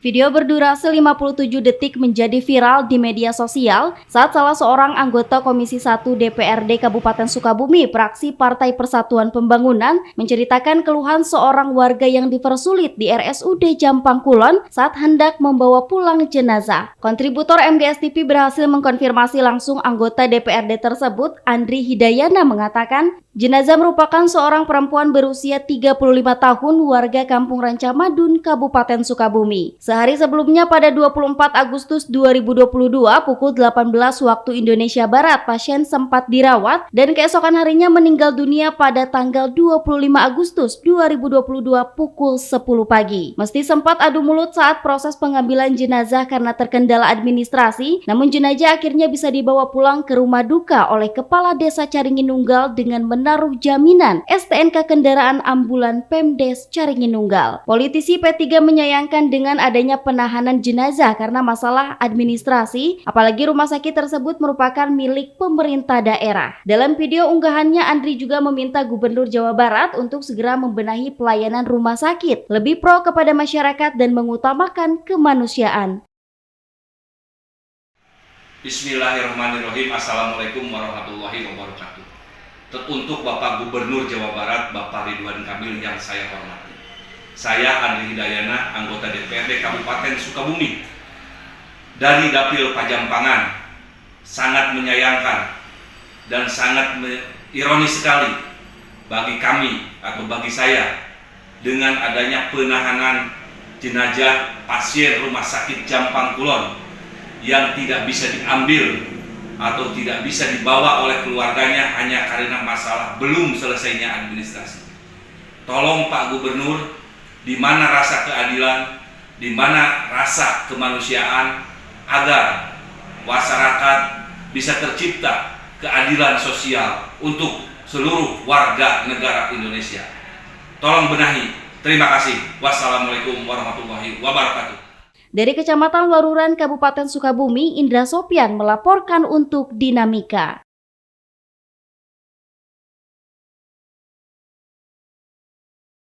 Video berdurasi 57 detik menjadi viral di media sosial saat salah seorang anggota Komisi 1 DPRD Kabupaten Sukabumi fraksi Partai Persatuan Pembangunan menceritakan keluhan seorang warga yang dipersulit di RSUD Jampang Kulon saat hendak membawa pulang jenazah. Kontributor MGS TV berhasil mengkonfirmasi langsung anggota DPRD tersebut, Andri Hidayana mengatakan, jenazah merupakan seorang perempuan berusia 35 tahun warga Kampung Rancamadun, Kabupaten Sukabumi. Sehari sebelumnya pada 24 Agustus 2022 pukul 18 waktu Indonesia Barat, pasien sempat dirawat dan keesokan harinya meninggal dunia pada tanggal 25 Agustus 2022 pukul 10 pagi. Meski sempat adu mulut saat proses pengambilan jenazah karena terkendala administrasi, namun jenazah akhirnya bisa dibawa pulang ke rumah duka oleh Kepala Desa Caringin Nunggal dengan menaruh jaminan STNK kendaraan ambulan Pemdes Caringin Nunggal. Politisi P3 menyayangkan dengan adanya penahanan jenazah karena masalah administrasi, apalagi rumah sakit tersebut merupakan milik pemerintah daerah. Dalam video unggahannya, Andri juga meminta Gubernur Jawa Barat untuk segera membenahi pelayanan rumah sakit, lebih pro kepada masyarakat dan mengutamakan kemanusiaan. Bismillahirrahmanirrahim. Assalamualaikum warahmatullahi wabarakatuh. Untuk Bapak Gubernur Jawa Barat, Bapak Ridwan Kamil yang saya hormati. Saya Andri Hidayana, anggota DPRD Kabupaten Sukabumi dari Dapil Pajampangan, sangat menyayangkan dan sangat ironis sekali bagi kami atau bagi saya dengan adanya penahanan jenazah pasien Rumah Sakit Jampang Kulon yang tidak bisa diambil atau tidak bisa dibawa oleh keluarganya hanya karena masalah belum selesainya administrasi. Tolong Pak Gubernur, di mana rasa keadilan, di mana rasa kemanusiaan agar masyarakat bisa tercipta keadilan sosial untuk seluruh warga negara Indonesia. Tolong benahi. Terima kasih. Wassalamualaikum warahmatullahi wabarakatuh. Dari Kecamatan Waruran, Kabupaten Sukabumi, Indra Sopyan melaporkan untuk Dinamika.